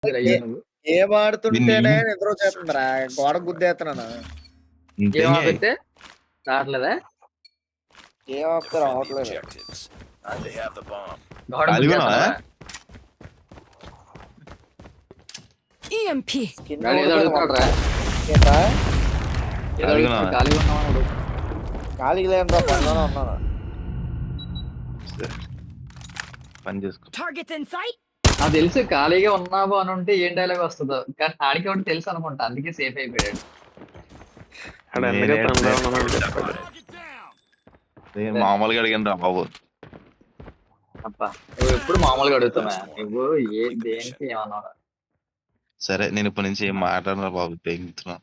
ఏ game ఆడుతుంటేనే నిద్ర వచ్చేస్తుందిరా. గోడకు గుద్దేత్తన్నాను. Game ఇంతే ఆపితే రావట్లేదా? గేమ్ ఆపితే రావట్లేదు. గోడ ఖాళీగున్నావా? గుద్దేత్తన్నావా? EMP. స్కిన్ గాడు ఏదో ఊడిపోయింది అడుగుతున్నాడు రా. ఏంట్రా? ఏదో ఖాళీగున్నావా? అడుగుతున్నాడు, ఖాళీగా ఉన్నావా అని అడుగు. ఖాళీగా లేనురా, పనిలోనే ఉన్నాను. పని చేసుకో. Targets in sight. నాకు తెలుసు ఖాళీగా ఉన్నావు అని ఉంటే ఏం డైలాగ్ వస్తుందో, కానీ ఆడికి ఒకటి తెలుసు అనుకుంటా, అందుకే సేఫ్ అయిపోయాడు. అక్కడ అందుకే పనిలో ఉన్నానని చెప్పాడు. నేను మామూలుగా అడిగాను రా బాబు. అబ్బా నువ్వు ఎప్పుడు మామూలుగా అడుగుతున్నా, నువ్వు దేనికి ఏమన్నావు? సరే నేను ఇప్పటి నుంచి ఏం మాట్లాడరా బాబు, పెంగుతున్నా.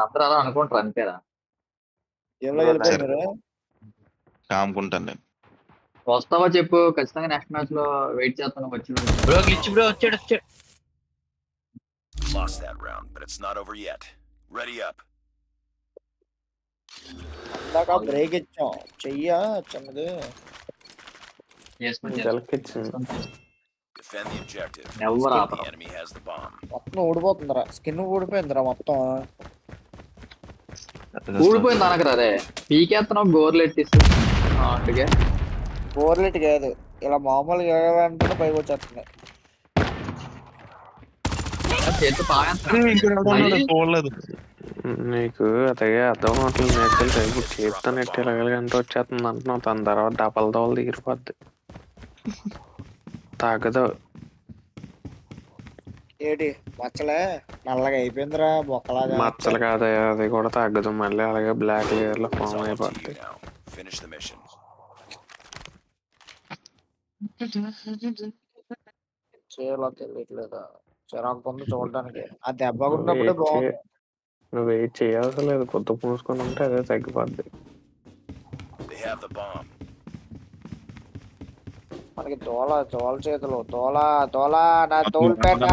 అందరూ అలా అనుకుంటారు అంతేరా. గేమ్లో వెళ్ళిపోయారు మీరు. కాముకుంటాను నేను. వస్తావా చెప్పు, ఖచ్చితంగా నెక్స్ట్ మ్యాచ్ లో వెయిట్ చేస్తాను. వచ్చిన బ్రో గ్లిచ్ బ్రో వచ్చాడు. Lost that round, but it's not over yet. Ready up. ఇందాక బ్రేక్ ఇచ్చాం. చెయ్యా చిన్నది. జలకిచ్చింది. Defend the objective. ఎవరు The ఆపరు. enemy has the bomb. మొత్తం ఊడిపోతుందిరా. స్కిన్ ఊడిపోయిందిరా మొత్తం. ఊడిపోయింది అనకరా రే, పీకేస్తున్నావు గోర్లు ఎట్టేసి అందుకే. బోర్లెట్ కాదు, ఇలా మామూలుగా ఎగరంటే పైకి వచ్చేస్తుంది. చేతి బాగా చూడలేదు. నీకు అతగా అర్థం అవట్లేదు. నేర్చుకుంటే ఇప్పుడు చేతితో నెట్టి ఎలాగంటే వచ్చేస్తుంది అంటున్నావు. తన తర్వాత డబల్ దోవలు దిగిరిపోద్ది. తాగదు. ఏంటి మచ్చలే నల్లగా అయిపోయిందిరా బొక్కలాగా. మచ్చలు కాదయ్యా, అది కూడా తగ్గదు. మళ్ళీ అలాగే బ్లాక్ లేయర్ లో It's form all up to అయిపోద్ది. you now. Finish the mission. చేయాలో తెలియట్లేదు. చిరాకు పొంది చూడడానికి. ఆ దెబ్బ ఉన్నప్పుడే బాగుంది. నువ్వు వెయిట్ చేయాల్సి లేదు. కొత్త పూసుకొని ఉంటే అదే తగ్గిపోద్ది. They have the bomb. మనకి తోల చేతులు తోల నా తోలుపేట.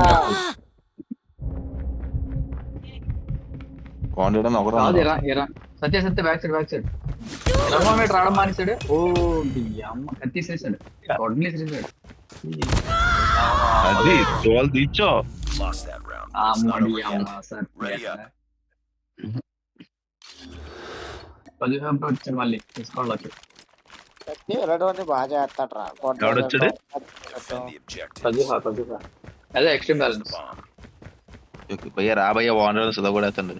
కాండిడన్ ఒకరు కాదు ఇరా సత్య బ్యాక్ సైడ్ థర్మోమీటర్ రావడం మానేశాడు. ఓ అమ్మ కత్తిసేసాడు, వడ్లేసేసాడు. అది తోలు తీర్చో. Lost that round. It's not అమ్మడి over yet. అమ్మ సార్ Ready up. 15 వచ్చాడు మళ్ళీ తీసుకోవాలి. ఇలాంటివన్నీ బాగా చేస్తాడ్రా. ఎవడొచ్చాడు? Defend the objective. 15 అదే extreme Has the balance. bomb. భయ్య రాబయ్య వాండర్ సుధా కూడా అవుతుంది.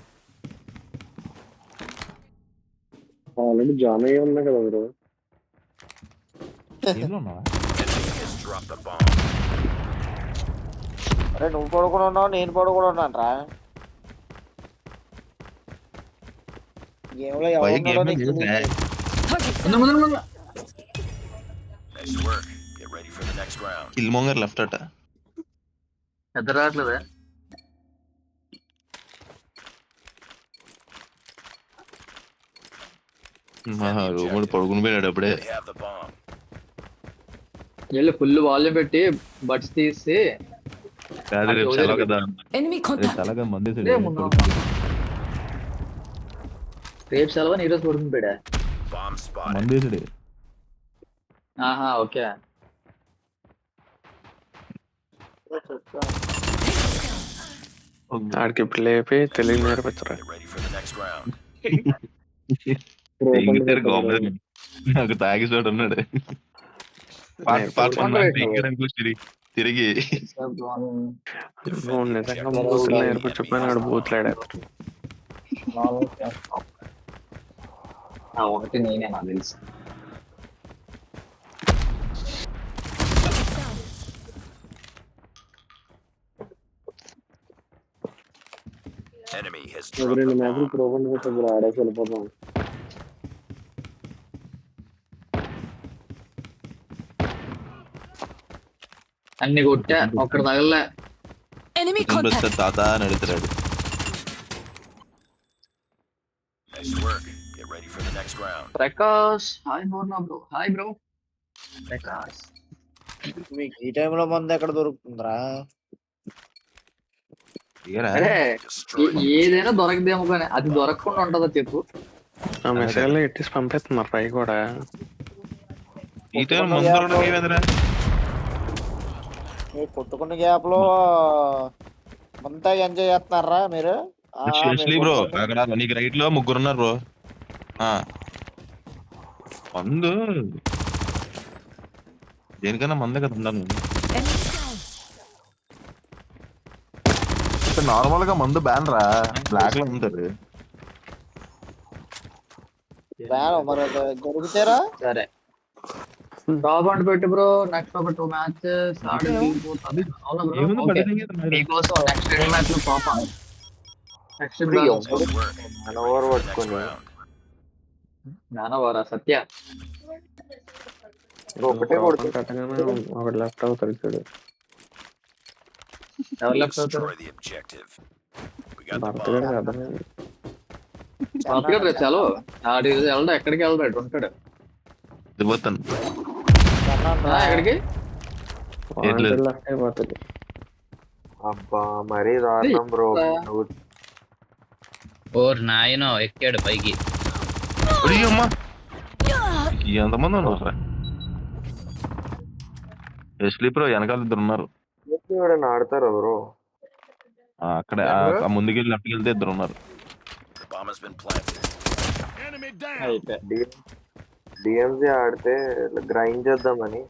ఆల్రెడీ జాయిన్ అయ్యి ఉన్నా కదా bro. Enemy has dropped the bomb. అరే నువ్వు పడుకుని ఉన్నావు, నేను పడుకుని ఉన్నాను రా. గేమ్లో ఎవరు ఉన్నాడో నీకు తెలియదు. ముందు Nice work. Get ready for the next round. Killmonger left అట. పెద్ద రావట్లేదా? రూముడు పడుకుని పోయాడు అప్పుడే. They have the bomb. వీళ్ళు ఫుల్ వాల్యూమ్ పెట్టి బడ్స్ తీసి కాదు రేపు సెలవు కదా. Enemy contact. సెలవుగా మంది రేపు సెలవు ఈ రోజు పడుకుని పోయా. Bomb spotted. మందేసుడే. ఆహా ఓకే. ఆడికి ఇప్పుడు లేపి తెలివి నేర్పించరా. Get ready for the next round. నాకు తాగి చోటు ఉన్నాడు. తిరిగి నువ్వు నిజంగా బూతులు నేర్పించకపోయినా బూతులాడేస్తాడు. ఒకటి నేనే నాకు తెలుసు. Enemy has dropped the bomb. ఆడేసి వెళ్ళిపోతాం. అన్ని కొట్టా ఒక్కడ తగలే. Enemy contact. తాత అని అడుగుతాడు. Nice work. Get ready for the next round. Prakash hi bro. Hi bro Prakash. మీకు ఈ టైంలో మంది ఎక్కడ దొరుకుతుందిరా? అరే Destroy the ఏదైనా దొరకదేమో కానీ అది దొరకకుండా ఉంటుందో చెప్పు. ఆ మెసేజ్లో ఎట్టేసి పంపిస్తున్నారు పై కూడా. ఈ టైం ముందు మీరు కొట్టుకున్న గ్యాప్ లో అంతా ఎంజాయ్ చేస్తున్నారా మీరు? స్పెషలీ బ్రో అక్కడ నీకు రైట్ లో 3 ఉన్నారు బ్రో. మందు దేనికన్నా మందే కదా ఉన్నాను. నార్మల్ గా మందు బ్యాన్ రా, బ్లాక్ లో ఉంటారు. మరి దొరుకుతారా? సరే టాప్ అండ్ పెట్టు బ్రో. నెక్స్ట్ ఒక 2 మ్యాచెస్ ఆడి దిగిపోతుంది. అవునా బ్రో? ఏముంది ఓకే. పడ్డ మీకోసం నెక్స్ట్ 2 మ్యాచ్లు top on. Next Nice work. మన Get over ready for the next పట్టుకొని round. జ్ఞానవారా సత్య. ఒకటే కొడుతుంది కట్టగానే ఒకటి లెఫ్ట్ అవుతాడు చూడు. ఎవరు లెఫ్ట్ అవుతారు? Destroy the objective. We got the భర్తగాడు bomb. కదా బతకడు రేపు చలో. ఆడి వెళ్ళడు, ఎక్కడికి వెళ్తాడు, ఉంటాడు. దిగిపోతాను. ఎక్కడికి? లేదు. లెఫ్ట్ అయిపోతుంది. అబ్బా మరీ దారుణం బ్రో. ఓర్ నాయనో ఎక్కాడు పైకి. అమ్మా ఎంతమంది ఉన్నారు? స్లీపర్ వెనకాల 2 ఉన్నారు. ఆడతారు బ్రో అక్కడ ముందుకెళ్ళి లెఫ్ట్కి వెళ్తే 2 ఉన్నారు. The bomb has been planted. DMG ఆడితే గ్రైండ్ చేద్దామని.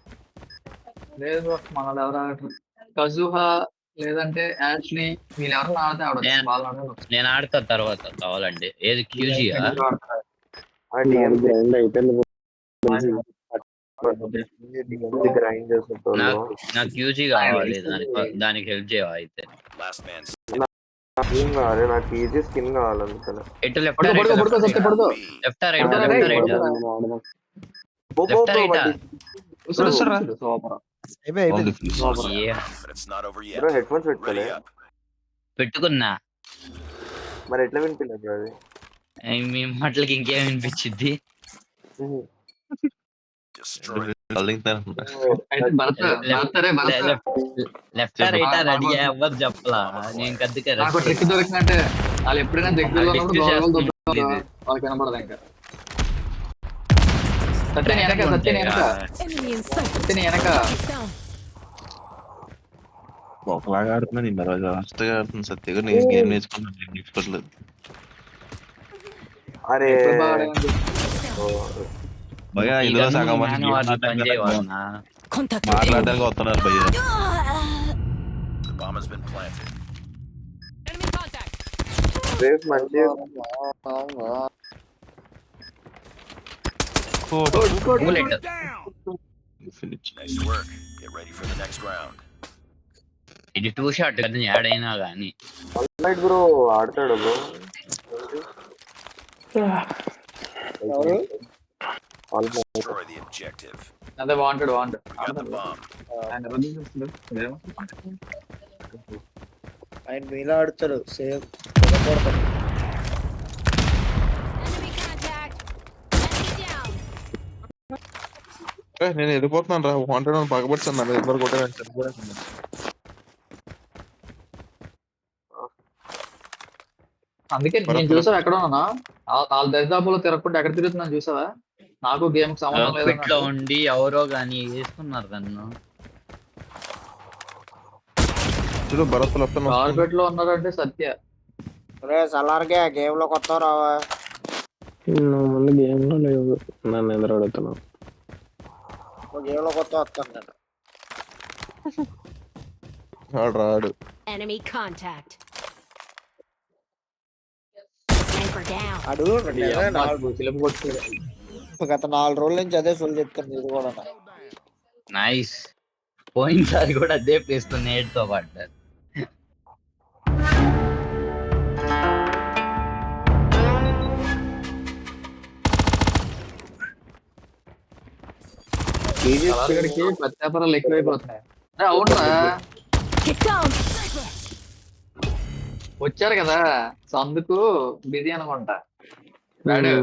లేదు మనల్ని ఎవరు ఆడరు. కజుహా లేదంటే యాష్ని వీళ్ళెవరు ఆడితే ఆడచ్చు. వాళ్ళు ఆడవచ్చు. నేను ఆడతా తర్వాత కావాలంటే. ఏది క్యూజియా? గ్రైండ్ అయిపోయింది గ్రైండ్ నాకు క్యూజీ కావాలి. దానికి హెల్ప్ చేయవా అయితే? Last man స్కిన్ కావాలి, నాకు ఈజీ స్కిన్ కావాలి అందుకని. ఎటు లెఫ్ట్ పడుకో రైట్? పడుకో సత్య పడుకో. Left right? పడుకో, left right. Right? Super. but it's not over yet. Headphones పెట్టుకోలే Ready up. పెట్టుకున్నా. మరి ఎట్లా వినిపించదు అది? మీ మాటలకి ఇంకేం వినిపించింది? Destroy. లెఫ్ట్ రైట్ రెడీ అవ్వదు చెప్పలా. నేను కద్దుకే నాకు ట్రిక్ దొరికిందంటే వాళ్ళు ఎప్పుడైనా దగ్గరలో ఉన్నప్పుడు గోడలు దొబ్బుతారు. వాళ్ళకి వినపడదు ఇంకా. సత్యని వెనక, సత్యని వెనక, Enemy in sight. సత్యని వెనక. Down. ఒకలాగా ఆడుతున్నాను ఈ రోజు లాస్ట్గా ఆడుతుంది. సత్యగా నేను గేమ్ నేర్చుకున్నాను, నేర్చుకోవట్లేదు. అరే ఎప్పుడు బాగా ఆడాను. భయ ఇందులో సగం మంది game Contact. మాట్లాడడానికి వస్తున్నారు భయ్య. The bomb has been planted. Enemy contact. రేపు మంచి bullet. Nice work. Get ready for the next round. ఇది 2 షాట్ కదా యాడ్ అయినా గానీ. బ్రో ఆడతాడు బ్రో. Destroy the objective. అదే wanted We got the bomb. ఆయన మీలా ఆడుతారు same. Enemy contact. Enemy down. నేను వెళ్ళిపోతున్నాను రా. వాంటెడ్ అని పగబడుతున్నాను. ఎవరు కొట్టాను. అందుకే నేను చూసావా ఎక్కడ ఉన్నా వాళ్ళ దరిదాపులో తిరగకుండా ఎక్కడ తిరుగుతున్నాను చూసావా? నాకు గేమ్ సంబంధం పిట్ లో లేదు. ఉండి ఎవరో గానీ వేసుకున్నారు నన్ను. చూడు భరత్ లెఫ్ట్ కార్పెట్ లో ఉన్నారంటే సత్య. సలార్గా గేమ్ లో కొత్త రావా? నువ్వు ముందు గేమ్ లో లేవు, నన్ను ఎదురు అడుగుతున్నావు. గేమ్ లో కొత్త వస్తాను నేను. రాడు. Enemy contact. Sniper down. అడు గత 4 రోజుల నుంచి అదే సొల్లు చెప్తాను. ఇది కూడా నైస్. పోయినసారి కూడా అదే ప్లేస్ తో నేడ్తో పడ్డారు. కలర్గడికి ప్రత్యాపరాలు ఎక్కువైపోతున్నాయి. అవునరా Get down. వచ్చారు కదా, సో అందుకు బిజీ అనుకుంటా. రాడు.